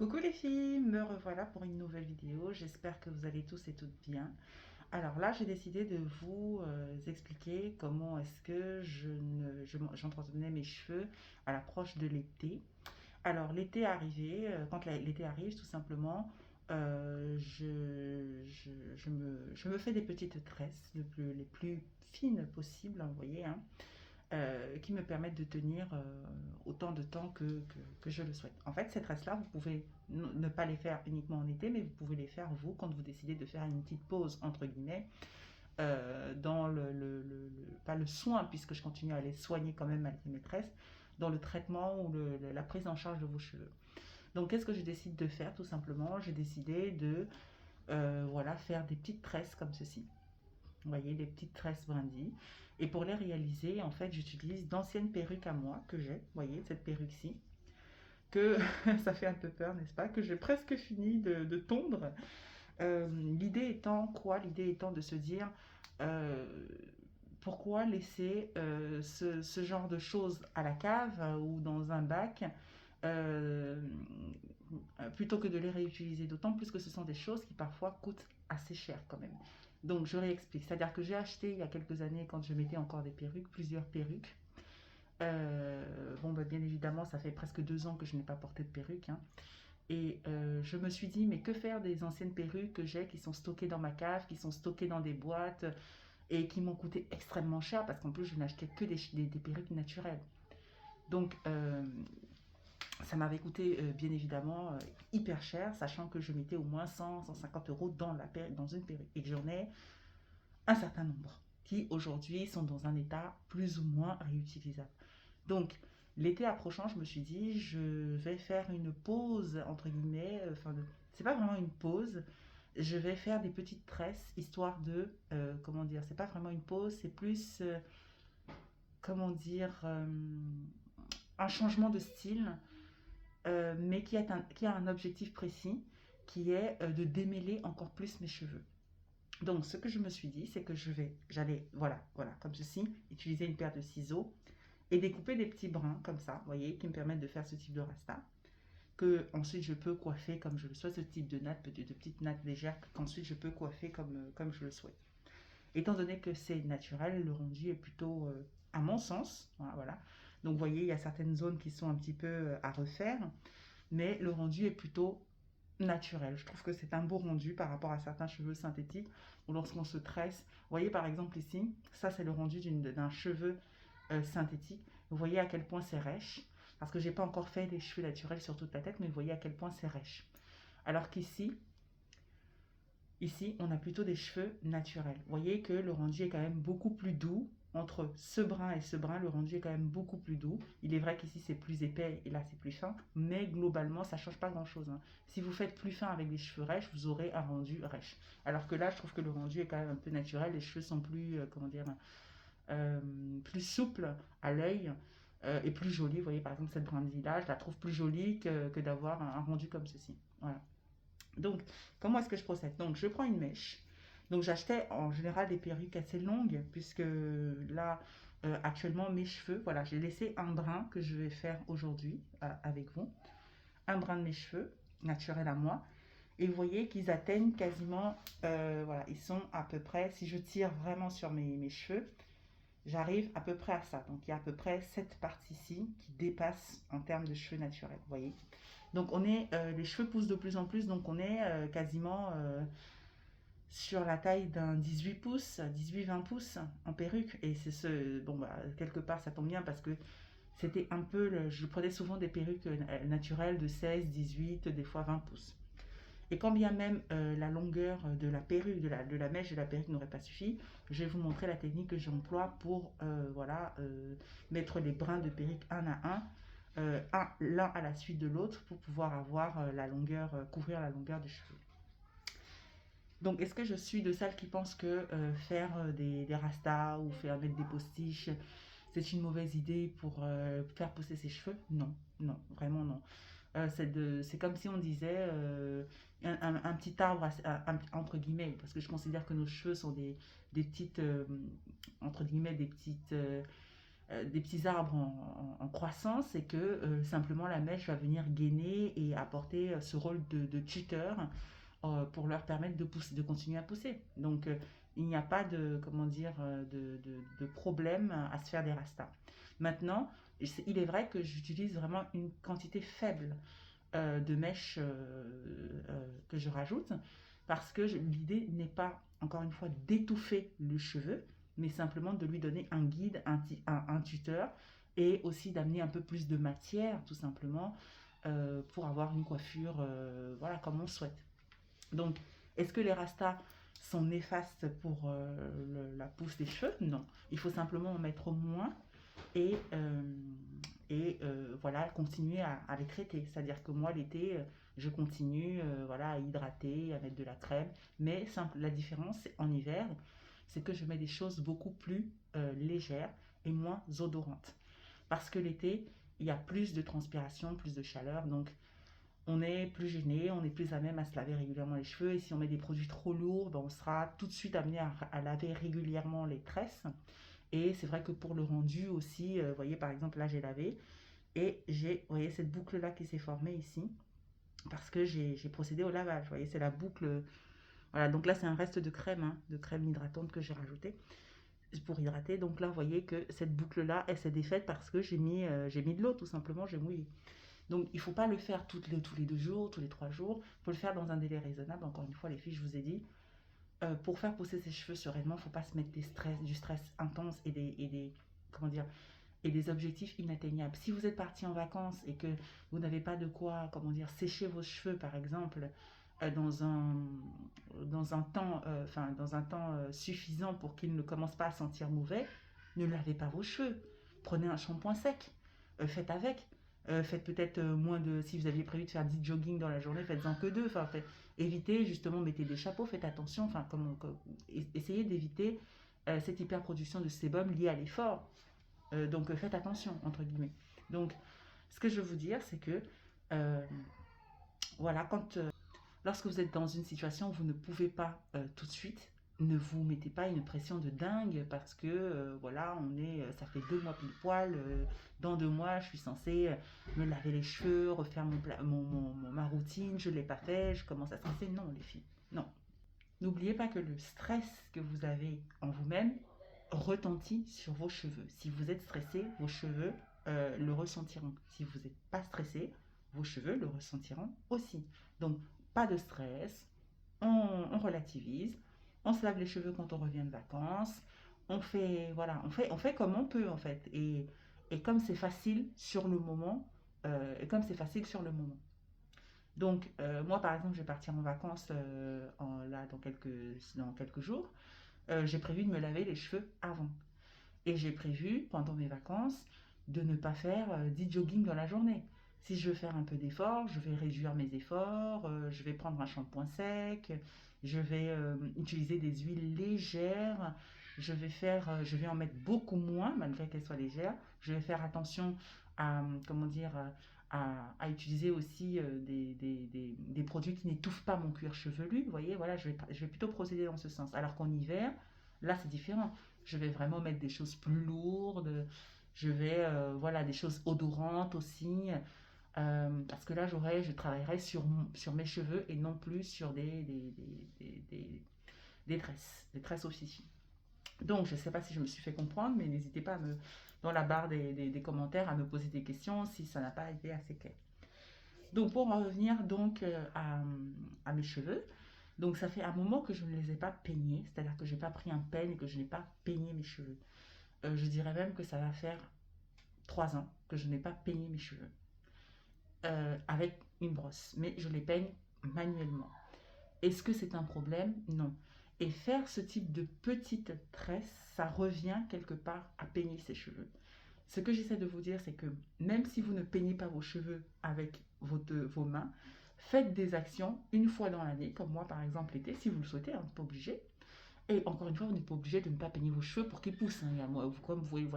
Coucou les filles, me revoilà pour une nouvelle vidéo. J'espère que vous allez tous et toutes bien. Alors là, j'ai décidé de vous expliquer comment est-ce que j'entretenais mes cheveux à l'approche de l'été. Alors l'été arrivé, quand l'été arrive, tout simplement, je me fais des petites tresses les plus fines possibles, hein, vous voyez, hein, qui me permettent de tenir autant de temps que je le souhaite. En fait, ces tresses-là, vous pouvez ne pas les faire uniquement en été, mais vous pouvez les faire vous quand vous décidez de faire une petite pause, entre guillemets, dans pas le soin, puisque je continue à les soigner quand même malgré mes tresses, dans le traitement ou la prise en charge de vos cheveux. Donc, qu'est-ce que je décide de faire? Tout simplement, j'ai décidé de voilà, faire des petites tresses comme ceci. Vous voyez, des petites tresses brindilles. Et pour les réaliser, en fait, j'utilise d'anciennes perruques à moi que j'ai. Vous voyez, cette perruque-ci. Que ça fait un peu peur, n'est-ce pas? Que j'ai presque fini de tondre. L'idée étant quoi? L'idée étant de se dire euh, pourquoi laisser ce genre de choses à la cave ou dans un bac euh, plutôt que de les réutiliser, d'autant plus que ce sont des choses qui parfois coûtent assez cher quand même. Donc je réexplique, c'est-à-dire que j'ai acheté il y a quelques années, quand je mettais encore des perruques, plusieurs perruques. Bon, bah, bien évidemment, ça fait presque 2 ans que je n'ai pas porté de perruque, hein. Et je me suis dit, mais que faire des anciennes perruques que j'ai qui sont stockées dans ma cave, qui sont stockées dans des boîtes et qui m'ont coûté extrêmement cher parce qu'en plus je n'achetais que des perruques naturelles. Donc ça m'avait coûté bien évidemment hyper cher, sachant que je mettais au moins 100, 150 euros dans une perruque. Et que j'en ai un certain nombre qui aujourd'hui sont dans un état plus ou moins réutilisable. Donc l'été approchant, je me suis dit, je vais faire une pause, entre guillemets, c'est pas vraiment une pause, je vais faire des petites tresses, histoire de, comment dire, c'est pas vraiment une pause, c'est plus, comment dire, un changement de style mais qui a un objectif précis, qui est de démêler encore plus mes cheveux. Donc, ce que je me suis dit, c'est que j'allais, voilà, comme ceci, utiliser une paire de ciseaux et découper des petits brins comme ça, vous voyez, qui me permettent de faire ce type de rasta, que ensuite je peux coiffer comme je le souhaite, ce type de natte, de petites nattes légères, qu'ensuite je peux coiffer comme je le souhaite. Étant donné que c'est naturel, le rendu est plutôt, à mon sens, voilà. Donc, vous voyez, il y a certaines zones qui sont un petit peu à refaire, mais le rendu est plutôt naturel. Je trouve que c'est un beau rendu par rapport à certains cheveux synthétiques ou lorsqu'on se tresse. Vous voyez par exemple ici, ça c'est le rendu d'un cheveu synthétique. Vous voyez à quel point c'est rêche, parce que j'ai pas encore fait des cheveux naturels sur toute la tête, mais vous voyez à quel point c'est rêche. Alors qu'ici, ici, on a plutôt des cheveux naturels. Vous voyez que le rendu est quand même beaucoup plus doux. Entre ce brin et ce brin, le rendu est quand même beaucoup plus doux. Il est vrai qu'ici c'est plus épais et là c'est plus fin, mais globalement ça ne change pas grand-chose, hein. Si vous faites plus fin avec des cheveux rêches, vous aurez un rendu rêche. Alors que là, je trouve que le rendu est quand même un peu naturel. Les cheveux sont plus, comment dire, euh, plus souples à l'œil et plus jolis. Vous voyez par exemple cette brindille-là, je la trouve plus jolie que d'avoir un rendu comme ceci. Voilà. Donc, comment est-ce que je procède? Donc, je prends une mèche. Donc, j'achetais en général des perruques assez longues, puisque là, actuellement, mes cheveux, voilà, j'ai laissé un brin que je vais faire aujourd'hui avec vous. Un brin de mes cheveux, naturel à moi. Et vous voyez qu'ils atteignent quasiment, voilà, ils sont à peu près, si je tire vraiment sur mes cheveux, j'arrive à peu près à ça. Donc, il y a à peu près cette partie-ci qui dépasse en termes de cheveux naturels, vous voyez. Donc les cheveux poussent de plus en plus, donc on est quasiment sur la taille d'un 18 pouces, 18-20 pouces en perruque. Et c'est bon bah quelque part ça tombe bien parce que c'était un peu, je prenais souvent des perruques naturelles de 16, 18, des fois 20 pouces. Et quand bien même la longueur de la perruque, de la mèche de la perruque n'aurait pas suffi, je vais vous montrer la technique que j'emploie pour voilà, mettre les brins de perruque un à un, l'un à la suite de l'autre pour pouvoir avoir la longueur, couvrir la longueur du cheveu. Donc, est-ce que je suis de celles qui pensent que faire des rastas ou faire mettre des postiches, c'est une mauvaise idée pour faire pousser ses cheveux? Non, non, vraiment non. C'est comme si on disait un petit arbre, entre guillemets, parce que je considère que nos cheveux sont des petites, entre guillemets, des petites des petits arbres en croissance et que simplement la mèche va venir gainer et apporter ce rôle de tuteur pour leur permettre de pousser, de continuer à pousser. Donc il n'y a pas de, comment dire, de problème à se faire des rastas. Maintenant, il est vrai que j'utilise vraiment une quantité faible de mèches que je rajoute parce que l'idée n'est pas, encore une fois, d'étouffer le cheveu, mais simplement de lui donner un guide, un tuteur et aussi d'amener un peu plus de matière, tout simplement, pour avoir une coiffure voilà, comme on souhaite. Donc, est-ce que les rastas sont néfastes pour la pousse des cheveux? Non. Il faut simplement en mettre moins et, voilà, continuer à les traiter. C'est-à-dire que moi, l'été, je continue voilà, à hydrater, à mettre de la crème. Mais simple, la différence en hiver, c'est que je mets des choses beaucoup plus légères et moins odorantes. Parce que l'été, il y a plus de transpiration, plus de chaleur. Donc, on est plus gêné, on est plus à même à se laver régulièrement les cheveux. Et si on met des produits trop lourds, ben on sera tout de suite amené à laver régulièrement les tresses. Et c'est vrai que pour le rendu aussi, vous voyez par exemple là j'ai lavé et j'ai, vous voyez cette boucle là qui s'est formée ici parce que j'ai procédé au lavage. Vous voyez c'est la boucle, voilà donc là c'est un reste de crème, hein, de crème hydratante que j'ai rajouté pour hydrater. Donc là vous voyez que cette boucle là elle s'est défaite parce que j'ai mis de l'eau tout simplement, j'ai mouillé. Donc il ne faut pas le faire tous les 2 jours, tous les 3 jours, il faut le faire dans un délai raisonnable. Encore une fois les filles je vous ai dit, pour faire pousser ses cheveux sereinement, il ne faut pas se mettre du stress intense comment dire, et des objectifs inatteignables. Si vous êtes parti en vacances et que vous n'avez pas de quoi, comment dire, sécher vos cheveux, par exemple, dans dans un temps suffisant pour qu'ils ne commencent pas à sentir mauvais, ne lavez pas vos cheveux. Prenez un shampoing sec, faites avec. Faites peut-être moins de, si vous aviez prévu de faire 10 jogging dans la journée, faites-en que 2. Enfin, évitez justement, mettez des chapeaux, faites attention. Enfin, essayez d'éviter cette hyperproduction de sébum liée à l'effort. Donc faites attention, entre guillemets. Donc, ce que je veux vous dire, c'est que euh, voilà, lorsque vous êtes dans une situation où vous ne pouvez pas tout de suite, ne vous mettez pas une pression de dingue parce que voilà, ça fait 2 mois pile poil, dans 2 mois je suis censée me laver les cheveux, refaire ma routine, je ne l'ai pas fait, je commence à stresser. Non les filles, non. N'oubliez pas que le stress que vous avez en vous-même retentit sur vos cheveux. Si vous êtes stressé, vos cheveux le ressentiront. Si vous n'êtes pas stressé, vos cheveux le ressentiront aussi. Donc, pas de stress, on relativise, on se lave les cheveux quand on revient de vacances, voilà, on fait comme on peut en fait. Et comme c'est facile sur le moment, Donc, moi par exemple, je vais partir en vacances là, dans quelques jours. J'ai prévu de me laver les cheveux avant. Et j'ai prévu, pendant mes vacances, de ne pas faire 10 jogging dans la journée. Si je veux faire un peu d'effort, je vais réduire mes efforts, je vais prendre un shampoing sec, je vais utiliser des huiles légères, je vais en mettre beaucoup moins malgré qu'elles soient légères. Je vais faire attention à, comment dire, à utiliser aussi des produits qui n'étouffent pas mon cuir chevelu. Vous voyez, voilà, je vais plutôt procéder dans ce sens. Alors qu'en hiver, là c'est différent. Je vais vraiment mettre des choses plus lourdes. Je vais, voilà, des choses odorantes aussi. Parce que là, je travaillerai sur mes cheveux et non plus sur des tresses aussi. Donc, je ne sais pas si je me suis fait comprendre, mais n'hésitez pas dans la barre des commentaires à me poser des questions si ça n'a pas été assez clair. Donc, pour en revenir donc à mes cheveux, donc ça fait un moment que je ne les ai pas peignés, c'est-à-dire que je n'ai pas pris un peigne et que je n'ai pas peigné mes cheveux. Je dirais même que ça va faire 3 ans que je n'ai pas peigné mes cheveux avec une brosse, mais je les peigne manuellement. Est-ce que c'est un problème? Non. Et faire ce type de petite tresse, ça revient quelque part à peigner ses cheveux. Ce que j'essaie de vous dire, c'est que même si vous ne peignez pas vos cheveux avec vos mains, faites des actions une fois dans l'année, comme moi par exemple l'été, si vous le souhaitez, hein, pas obligé. Et encore une fois, vous n'êtes pas obligé de ne pas peigner vos cheveux pour qu'ils poussent, hein. Comme vous pouvez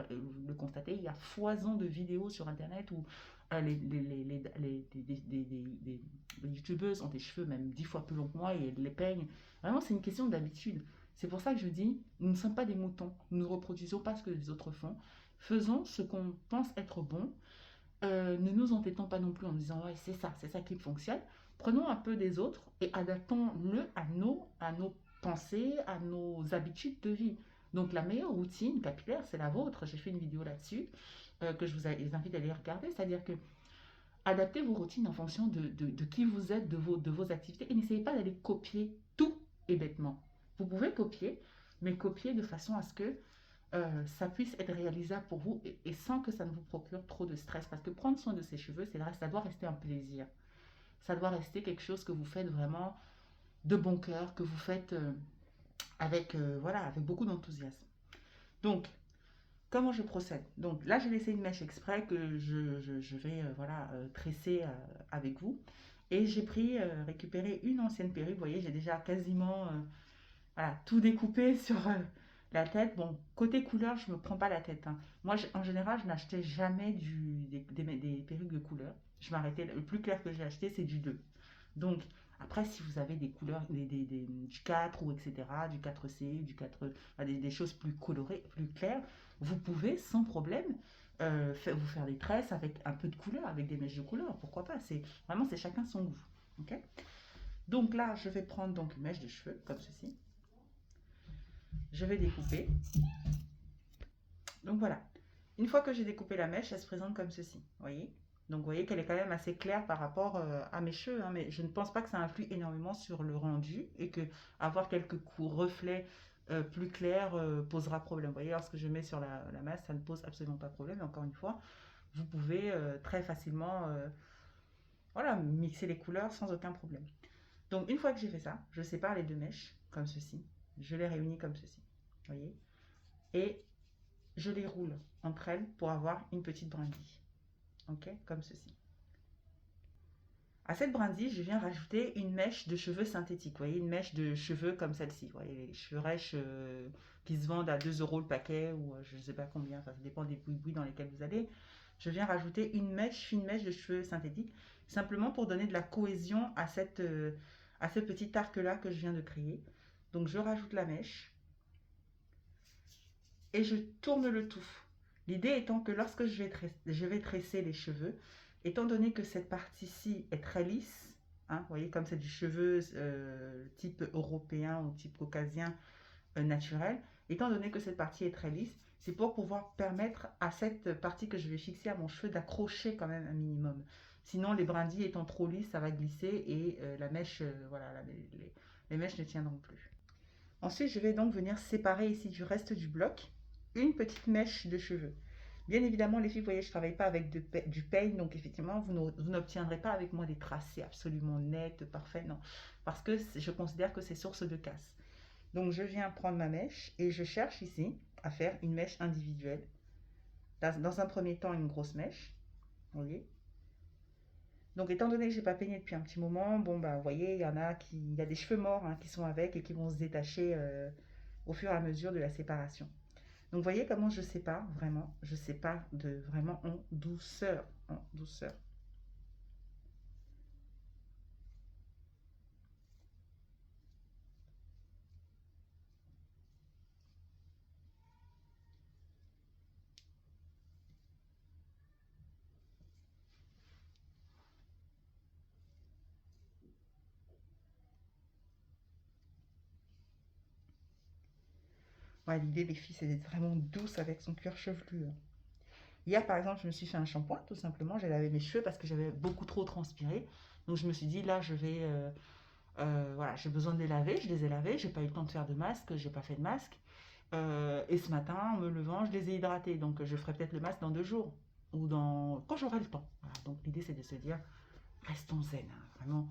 le constater, il y a foison de vidéos sur internet où les youtubeuses ont des cheveux même 10 fois plus longs que moi et elles les peignent. Vraiment, c'est une question d'habitude. C'est pour ça que je dis, nous ne sommes pas des moutons. Nous ne reproduisons pas ce que les autres font. Faisons ce qu'on pense être bon. Ne nous entêtons pas non plus en disant ouais, c'est ça qui fonctionne. Prenons un peu des autres et adaptons-le à nos pensées, à nos habitudes de vie. Donc la meilleure routine capillaire, c'est la vôtre. J'ai fait une vidéo là-dessus que je les invite à aller regarder. C'est-à-dire que adaptez vos routines en fonction de qui vous êtes, de vos activités et n'essayez pas d'aller copier tout et bêtement. Vous pouvez copier, mais copier de façon à ce que ça puisse être réalisable pour vous et sans que ça ne vous procure trop de stress. Parce que prendre soin de ses cheveux, ça doit rester un plaisir. Ça doit rester quelque chose que vous faites vraiment de bon cœur, que vous faites voilà, avec beaucoup d'enthousiasme. Donc, comment je procède? Donc là, j'ai laissé une mèche exprès que je vais voilà, tresser avec vous. Et j'ai récupéré une ancienne perruque. Vous voyez, j'ai déjà quasiment voilà, tout découpé sur la tête. Bon, côté couleur, je ne me prends pas la tête, hein. Moi, en général, je n'achetais jamais des perruques de couleur. Je m'arrêtais, le plus clair que j'ai acheté, c'est du 2. Donc, après, si vous avez des couleurs, du 4 ou etc., du 4C, du 4, des choses plus colorées, plus claires, vous pouvez sans problème vous faire des tresses avec un peu de couleur, avec des mèches de couleur. Pourquoi pas? Vraiment, c'est chacun son goût. Ok. Donc là, je vais prendre donc une mèche de cheveux, comme ceci. Je vais découper. Donc voilà. Une fois que j'ai découpé la mèche, elle se présente comme ceci. Vous voyez? Donc vous voyez qu'elle est quand même assez claire par rapport à mes cheveux, hein, mais je ne pense pas que ça influe énormément sur le rendu et que avoir quelques reflets plus clairs posera problème. Vous voyez, lorsque je mets sur la masse, ça ne pose absolument pas de problème. Et encore une fois, vous pouvez très facilement voilà, mixer les couleurs sans aucun problème. Donc une fois que j'ai fait ça, je sépare les deux mèches comme ceci. Je les réunis comme ceci. Vous voyez? Et je les roule entre elles pour avoir une petite brindille. Ok, comme ceci. À cette brindille, je viens rajouter une mèche de cheveux synthétiques. Vous voyez, une mèche de cheveux comme celle-ci. Vous voyez, les cheveux rêches qui se vendent à 2 euros le paquet ou je ne sais pas combien, enfin, ça dépend des bouis dans lesquels vous allez. Je viens rajouter une fine mèche de cheveux synthétiques, simplement pour donner de la cohésion à ce petit arc-là que je viens de créer. Donc je rajoute la mèche et je tourne le tout. L'idée étant que lorsque je vais tresser les cheveux, étant donné que cette partie-ci est très lisse, hein, vous voyez comme c'est du cheveu type européen ou type caucasien naturel, étant donné que cette partie est très lisse, c'est pour pouvoir permettre à cette partie que je vais fixer à mon cheveu d'accrocher quand même un minimum. Sinon, les brindilles étant trop lisses, ça va glisser et la mèche, voilà, les mèches ne tiendront plus. Ensuite, je vais donc venir séparer ici du reste du bloc une petite mèche de cheveux. Bien évidemment, les filles, vous voyez, je ne travaille pas avec du peigne, donc effectivement, vous n'obtiendrez pas avec moi des tracés absolument nets, parfaits, non. Parce que je considère que c'est source de casse. Donc, je viens prendre ma mèche et je cherche ici à faire une mèche individuelle. Dans un premier temps, une grosse mèche, vous voyez. Donc, étant donné que je n'ai pas peigné depuis un petit moment, bon, bah, vous voyez, il y a des cheveux morts hein, qui sont avec et qui vont se détacher au fur et à mesure de la séparation. Donc, vous voyez comment je sépare vraiment. Je sépare vraiment en douceur. En douceur. Ouais, l'idée des filles, c'est d'être vraiment douce avec son cuir chevelu. Hier, par exemple, je me suis fait un shampoing, tout simplement. J'ai lavé mes cheveux parce que j'avais beaucoup trop transpiré. Donc, je me suis dit, là, voilà, j'ai besoin de les laver. Je les ai lavés. J'ai pas eu le temps de faire de masque. J'ai pas fait de masque. Et ce matin, en me levant, je les ai hydratés. Donc, je ferai peut-être le masque dans 2 jours ou quand j'aurai le temps. Voilà. Donc, l'idée, c'est de se dire, restons zen, hein, vraiment.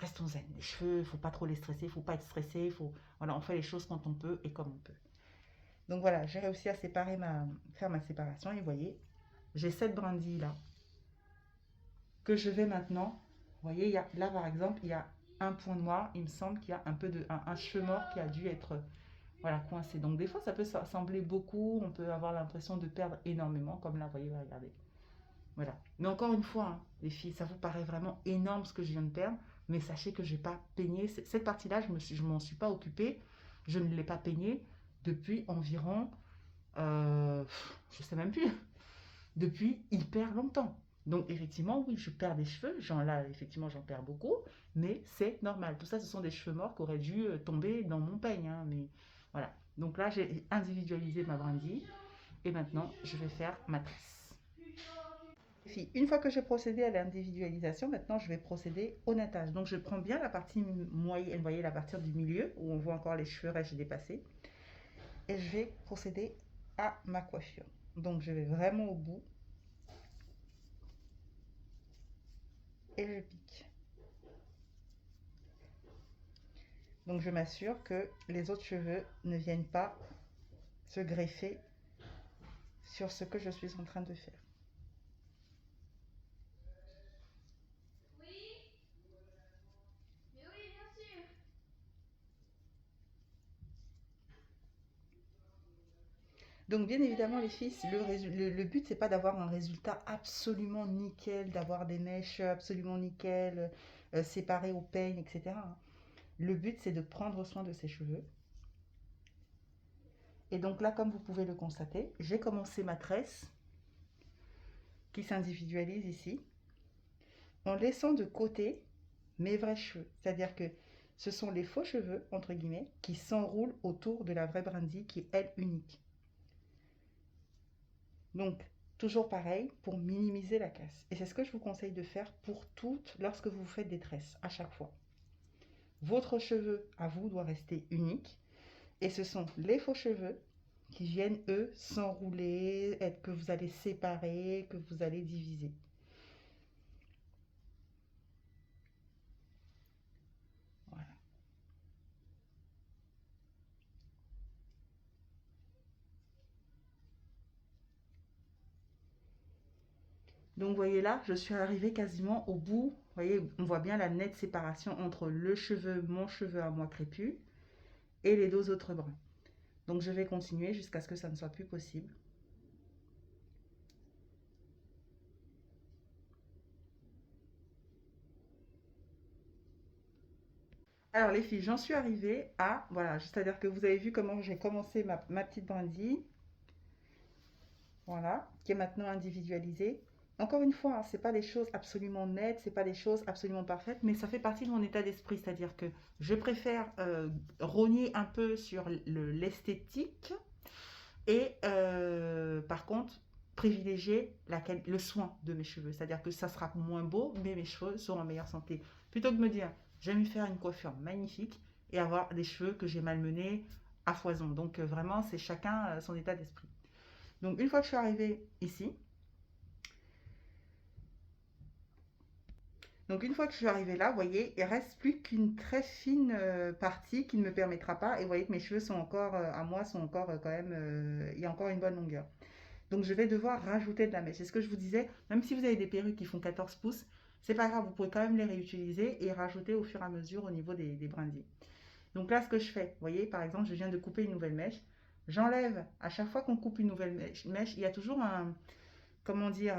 Restons zen. Les cheveux, il ne faut pas trop les stresser. Il ne faut pas être stressé. Voilà, on fait les choses quand on peut et comme on peut. Donc voilà, j'ai réussi à faire ma séparation. Et vous voyez, j'ai cette brindille là que je vais maintenant. Vous voyez, là par exemple, il y a un point noir. Il me semble qu'il y a un cheveu mort qui a dû être voilà, coincé. Donc des fois, ça peut sembler beaucoup. On peut avoir l'impression de perdre énormément. Comme là, vous voyez, regardez. Voilà. Mais encore une fois, hein, les filles, ça vous paraît vraiment énorme ce que je viens de perdre. Mais sachez que je n'ai pas peigné. Cette partie-là, je m'en suis pas occupée. Je ne l'ai pas peignée depuis environ je sais même plus, depuis hyper longtemps. Donc effectivement, oui, je perds des cheveux, là, effectivement, j'en perds beaucoup, mais c'est normal. Tout ça, ce sont des cheveux morts qui auraient dû tomber dans mon peigne, hein, mais voilà. Donc là, j'ai individualisé ma brindille, et maintenant, je vais faire ma tresse. Une fois que j'ai procédé à l'individualisation, maintenant je vais procéder au nattage. Donc je prends bien la partie moyenne, vous voyez, la partie du milieu, où on voit encore les cheveux rêches dépassés, et je vais procéder à ma coiffure. Donc je vais vraiment au bout, et je pique. Donc je m'assure que les autres cheveux ne viennent pas se greffer sur ce que je suis en train de faire. Donc bien évidemment les filles, le but c'est pas d'avoir un résultat absolument nickel, d'avoir des mèches absolument nickel, séparées au peigne, etc. Le but c'est de prendre soin de ses cheveux. Et donc là, comme vous pouvez le constater, j'ai commencé ma tresse qui s'individualise ici en laissant de côté mes vrais cheveux. C'est-à-dire que ce sont les faux cheveux, entre guillemets, qui s'enroulent autour de la vraie brindille qui est, elle, unique. Donc, toujours pareil pour minimiser la casse. Et c'est ce que je vous conseille de faire pour toutes lorsque vous faites des tresses, à chaque fois. Votre cheveu, à vous, doit rester unique. Et ce sont les faux cheveux qui viennent, eux, s'enrouler, que vous allez séparer, que vous allez diviser. Voilà. Donc, vous voyez là, je suis arrivée quasiment au bout. Vous voyez, on voit bien la nette séparation entre le cheveu, mon cheveu à moi crépus, et les deux autres brins. Donc, je vais continuer jusqu'à ce que ça ne soit plus possible. Alors les filles, j'en suis arrivée à, voilà, c'est-à-dire que vous avez vu comment j'ai commencé ma petite brindille, voilà, qui est maintenant individualisée. Encore une fois, hein, c'est pas des choses absolument nettes, c'est pas des choses absolument parfaites, mais ça fait partie de mon état d'esprit, c'est-à-dire que je préfère rogner un peu sur l'esthétique et par contre privilégier le soin de mes cheveux, c'est-à-dire que ça sera moins beau, mais mes cheveux seront en meilleure santé. Plutôt que de me dire, j'aime me faire une coiffure magnifique et avoir des cheveux que j'ai malmenés à foison. Donc vraiment, c'est chacun son état d'esprit. Donc une fois que je suis arrivée ici, donc une fois que je suis arrivée là, vous voyez, il reste plus qu'une très fine partie qui ne me permettra pas. Et vous voyez que mes cheveux sont encore, à moi, sont encore quand même, il y a encore une bonne longueur. Donc je vais devoir rajouter de la mèche. C'est ce que je vous disais, même si vous avez des perruques qui font 14 pouces, c'est pas grave, vous pouvez quand même les réutiliser et rajouter au fur et à mesure au niveau des brindilles. Donc là, ce que je fais, vous voyez, par exemple, je viens de couper une nouvelle mèche. J'enlève, à chaque fois qu'on coupe une nouvelle mèche, il y a toujours comment dire,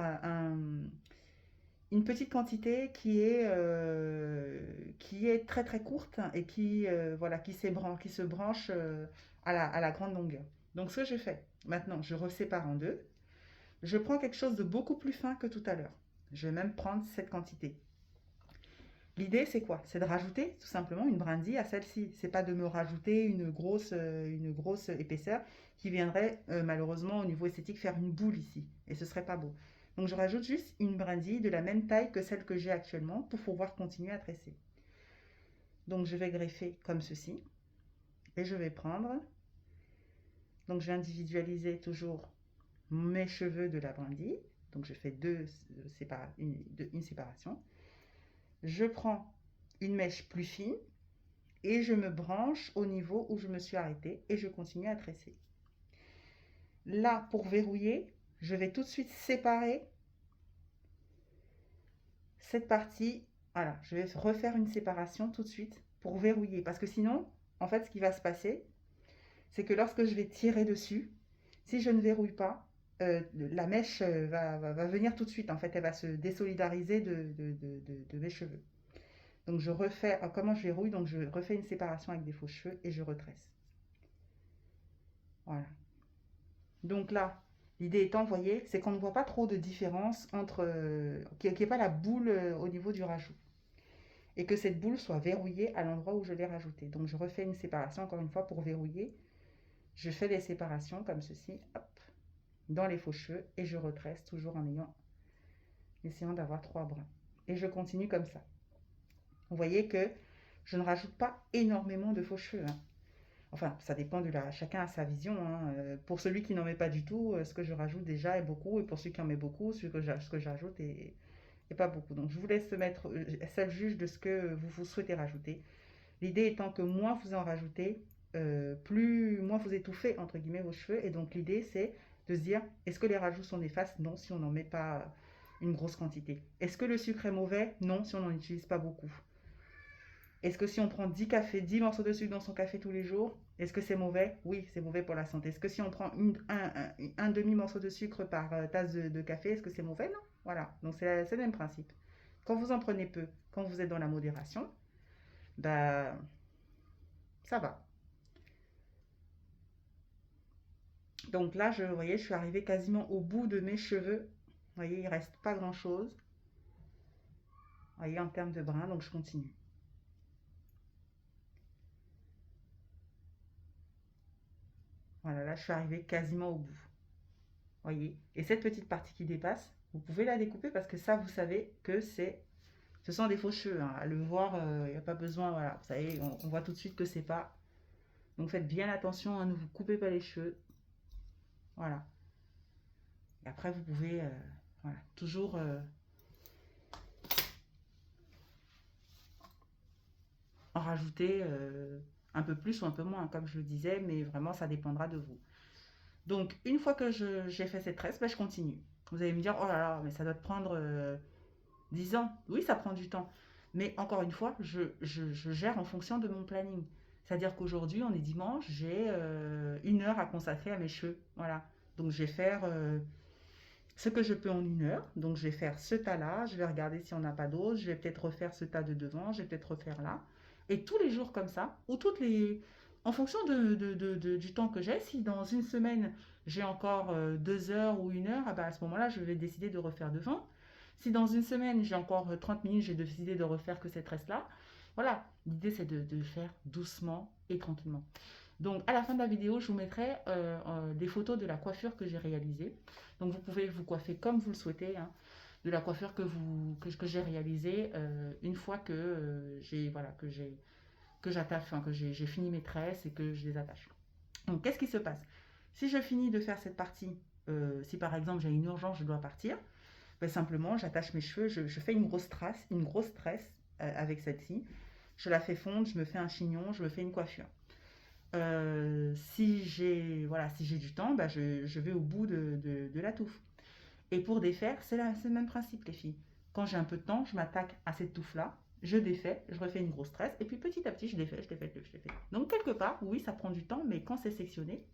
une petite quantité qui est très très courte et voilà, qui se branche à la grande longueur. Donc ce que je fais, maintenant, je resépare en deux. Je prends quelque chose de beaucoup plus fin que tout à l'heure. Je vais même prendre cette quantité. L'idée, c'est quoi? C'est de rajouter tout simplement une brindille à celle-ci. C'est pas de me rajouter une grosse épaisseur qui viendrait malheureusement au niveau esthétique faire une boule ici. Et ce serait pas beau. Donc je rajoute juste une brindille de la même taille que celle que j'ai actuellement pour pouvoir continuer à tresser. Donc je vais greffer comme ceci. Et je vais prendre. Donc je vais individualiser toujours mes cheveux de la brindille. Donc je fais une séparation. Je prends une mèche plus fine et je me branche au niveau où je me suis arrêtée et je continue à tresser. Là, pour verrouiller, je vais tout de suite séparer cette partie. Voilà, je vais refaire une séparation tout de suite pour verrouiller. Parce que sinon, en fait, ce qui va se passer, c'est que lorsque je vais tirer dessus, si je ne verrouille pas, la mèche va venir tout de suite. En fait, elle va se désolidariser de mes cheveux. Donc je refais, comment je verrouille, donc je refais une séparation avec des faux cheveux et je retresse. Voilà. Donc là, l'idée étant, vous voyez, c'est qu'on ne voit pas trop de différence entre... qu'il n'y ait pas la boule au niveau du rajout. Et que cette boule soit verrouillée à l'endroit où je l'ai rajoutée. Donc je refais une séparation encore une fois pour verrouiller. Je fais des séparations comme ceci, hop, dans les faux cheveux et je retresse toujours en essayant d'avoir 3 brins. Et je continue comme ça. Vous voyez que je ne rajoute pas énormément de faux cheveux. Hein. Enfin, ça dépend de la... Chacun a sa vision. Hein. Pour celui qui n'en met pas du tout, ce que je rajoute déjà est beaucoup. Et pour celui qui en met beaucoup, ce que j'ajoute est pas beaucoup. Donc, je vous laisse mettre seul juge de ce que vous souhaitez rajouter. L'idée étant que moins vous en rajoutez, moins vous étouffez, entre guillemets, vos cheveux. Et donc, l'idée, c'est de se dire, est-ce que les rajouts sont néfastes? Non, si on n'en met pas une grosse quantité. Est-ce que le sucre est mauvais? Non, si on n'en utilise pas beaucoup. Est-ce que si on prend 10 morceaux de sucre dans son café tous les jours, est-ce que c'est mauvais? Oui, c'est mauvais pour la santé. Est-ce que si on prend un demi-morceau de sucre par tasse de café, est-ce que c'est mauvais? Non. Voilà, donc c'est le même principe. Quand vous en prenez peu, quand vous êtes dans la modération, bah, ça va. Donc là, vous voyez, je suis arrivée quasiment au bout de mes cheveux. Vous voyez, il ne reste pas grand-chose. Vous voyez, en termes de brins, donc je continue. Voilà, là, je suis arrivée quasiment au bout. Vous voyez. Et cette petite partie qui dépasse, vous pouvez la découper parce que ça, vous savez que ce sont des faux cheveux. Hein. À le voir, il n'y a pas besoin. Voilà, vous savez, on voit tout de suite que c'est pas. Donc faites bien attention, hein, ne vous coupez pas les cheveux. Voilà. Et après, vous pouvez voilà, toujours en rajouter un peu plus ou un peu moins, comme je le disais, mais vraiment, ça dépendra de vous. Donc, une fois que j'ai fait cette tresse, ben, je continue. Vous allez me dire, oh là là, mais ça doit te prendre 10 ans. Oui, ça prend du temps. Mais encore une fois, je gère en fonction de mon planning. C'est-à-dire qu'aujourd'hui, on est dimanche, j'ai 1 heure à consacrer à mes cheveux. Voilà. Donc, je vais faire ce que je peux en 1 heure. Donc, je vais faire ce tas-là. Je vais regarder si on n'a pas d'autre. Je vais peut-être refaire ce tas de devant. Je vais peut-être refaire là. Et tous les jours comme ça, ou toutes les... En fonction du temps que j'ai, si dans une semaine, j'ai encore 2 heures ou 1 heure, ah bah à ce moment-là, je vais décider de refaire devant. Si dans une semaine, j'ai encore 30 minutes, j'ai décidé de refaire que cette reste-là. Voilà, l'idée, c'est de faire doucement et tranquillement. Donc, à la fin de la vidéo, je vous mettrai des photos de la coiffure que j'ai réalisée. Donc, vous pouvez vous coiffer comme vous le souhaitez, hein, de la coiffure que j'ai réalisée une fois que j'attache, enfin, que j'ai fini mes tresses et que je les attache. Donc, qu'est-ce qui se passe? Si je finis de faire cette partie, si par exemple j'ai une urgence, je dois partir, ben, simplement, j'attache mes cheveux, je fais une grosse tresse avec celle-ci. Je la fais fondre, je me fais un chignon, je me fais une coiffure. Si j'ai du temps, bah, je vais au bout de la touffe. Et pour défaire, c'est le même principe, les filles. Quand j'ai un peu de temps, je m'attaque à cette touffe-là, je défais, je refais une grosse tresse, et puis petit à petit, je défais. Donc, quelque part, oui, ça prend du temps, mais quand c'est sectionné,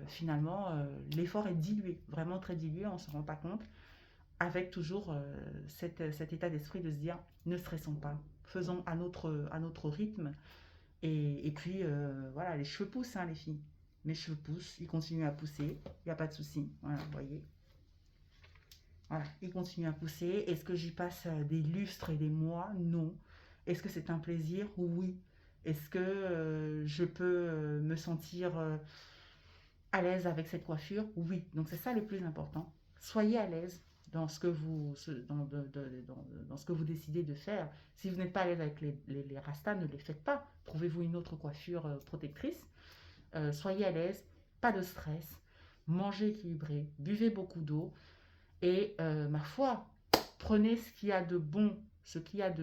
finalement, l'effort est dilué, vraiment très dilué, on ne se rend pas compte, avec toujours cet état d'esprit de se dire, ne stressons pas, faisons à notre rythme, et puis, voilà, les cheveux poussent, hein, les filles. Mes cheveux poussent, ils continuent à pousser, il n'y a pas de souci. Voilà, vous voyez. Voilà, ils continuent à pousser. Est-ce que j'y passe des lustres et des mois? Non. Est-ce que c'est un plaisir? Oui. Est-ce que je peux me sentir à l'aise avec cette coiffure? Oui. Donc, c'est ça le plus important. Soyez à l'aise dans ce que dans ce que vous décidez de faire. Si vous n'êtes pas à l'aise avec les rastas, ne les faites pas. Trouvez-vous une autre coiffure protectrice. Soyez à l'aise, pas de stress, mangez équilibré, buvez beaucoup d'eau et ma foi, prenez ce qu'il y a de bon, ce qu'il y a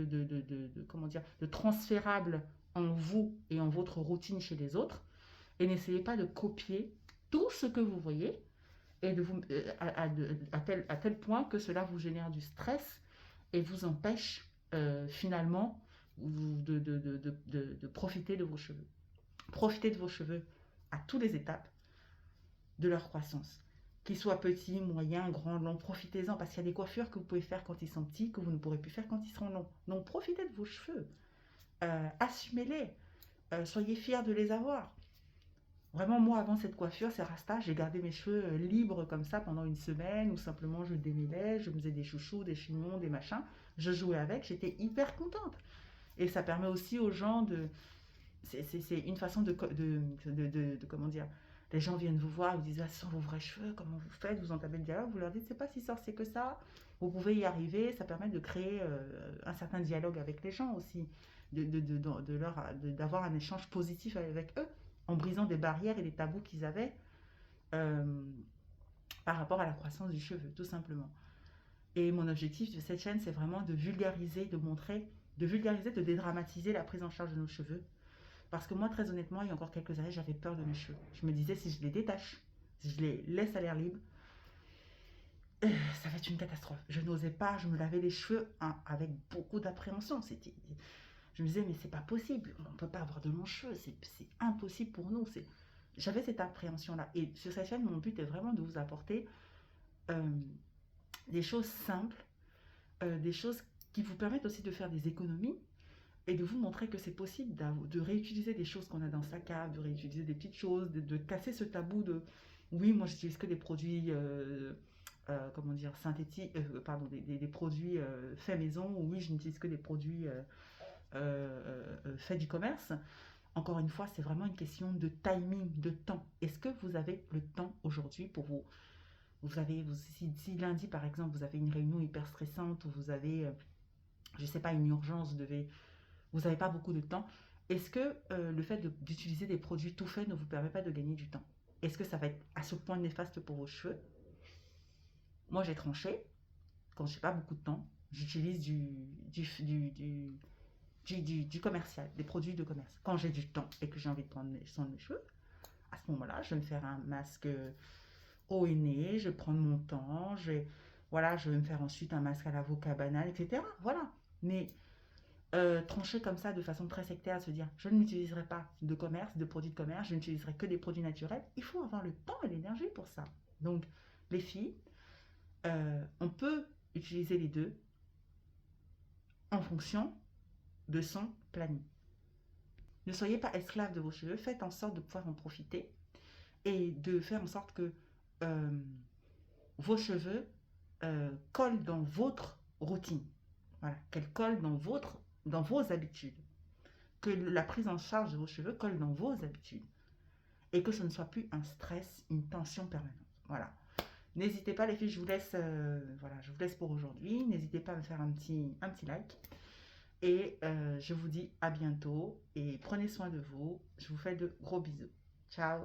comment dire, de transférable en vous et en votre routine chez les autres et n'essayez pas de copier tout ce que vous voyez et à tel point que cela vous génère du stress et vous empêche finalement de profiter de vos cheveux. Profitez de vos cheveux à toutes les étapes de leur croissance. Qu'ils soient petits, moyens, grands, longs, profitez-en parce qu'il y a des coiffures que vous pouvez faire quand ils sont petits que vous ne pourrez plus faire quand ils seront longs. Donc profitez de vos cheveux, assumez-les, soyez fiers de les avoir. Vraiment, moi, avant cette coiffure, ces rastas, j'ai gardé mes cheveux libres comme ça pendant une semaine, ou simplement je démêlais, je me faisais des chouchous, des chignons, des machins. Je jouais avec, j'étais hyper contente. Et ça permet aussi aux gens de... C'est une façon comment dire, les gens viennent vous voir, ils vous disent, ah, ce sont vos vrais cheveux, comment vous faites, vous entamez le dialogue, vous leur dites, c'est pas si sorcier que ça, vous pouvez y arriver, ça permet de créer un certain dialogue avec les gens aussi, d'avoir un échange positif avec eux, en brisant des barrières et des tabous qu'ils avaient euh, par rapport à la croissance du cheveu, tout simplement. Et mon objectif de cette chaîne, c'est vraiment de vulgariser, de montrer, de vulgariser, de dédramatiser la prise en charge de nos cheveux. Parce que moi, très honnêtement, il y a encore quelques années, j'avais peur de mes cheveux. Je me disais, si je les détache, si je les laisse à l'air libre, ça va être une catastrophe. Je n'osais pas, je me lavais les cheveux hein, avec beaucoup d'appréhension. Je me disais, mais c'est pas possible, on ne peut pas avoir de longs cheveux, c'est impossible pour nous. J'avais cette appréhension-là. Et sur cette chaîne, mon but est vraiment de vous apporter euh, des choses simples, des choses qui vous permettent aussi de faire des économies et de vous montrer que c'est possible de réutiliser des choses qu'on a dans sa cave, de réutiliser des petites choses, de casser ce tabou de oui, moi j'utilise que des produits comment dire synthétiques, pardon, des produits faits maison, ou oui, je n'utilise que des produits faits du commerce. Encore une fois, c'est vraiment une question de timing, de temps. Est-ce que vous avez le temps aujourd'hui pour si lundi par exemple vous avez une réunion hyper stressante, ou vous avez je sais pas, une urgence, vous n'avez pas beaucoup de temps, est-ce que le fait d'utiliser des produits tout faits ne vous permet pas de gagner du temps? Est-ce que ça va être à ce point néfaste pour vos cheveux? Moi, j'ai tranché. Quand j'ai pas beaucoup de temps, j'utilise du commercial, des produits de commerce. Quand j'ai du temps et que j'ai envie de prendre soin de mes cheveux, à ce moment-là, je vais me faire un masque haut et nez, je vais prendre mon temps, voilà, je vais me faire ensuite un masque à l'avocat banane, etc. Voilà. Mais trancher comme ça de façon très sectaire, se dire je n'utiliserai pas de commerce, de produits de commerce, je n'utiliserai que des produits naturels, il faut avoir le temps et l'énergie pour ça. Donc, les filles, on peut utiliser les deux en fonction de son planning. Ne soyez pas esclave de vos cheveux, faites en sorte de pouvoir en profiter et de faire en sorte que euh, vos cheveux collent dans votre routine. Voilà, qu'elles collent dans vos habitudes. Que la prise en charge de vos cheveux colle dans vos habitudes et que ce ne soit plus un stress, une tension permanente. Voilà. N'hésitez pas les filles, voilà, je vous laisse pour aujourd'hui. N'hésitez pas à me faire un petit like. Et je vous dis à bientôt et prenez soin de vous. Je vous fais de gros bisous. Ciao.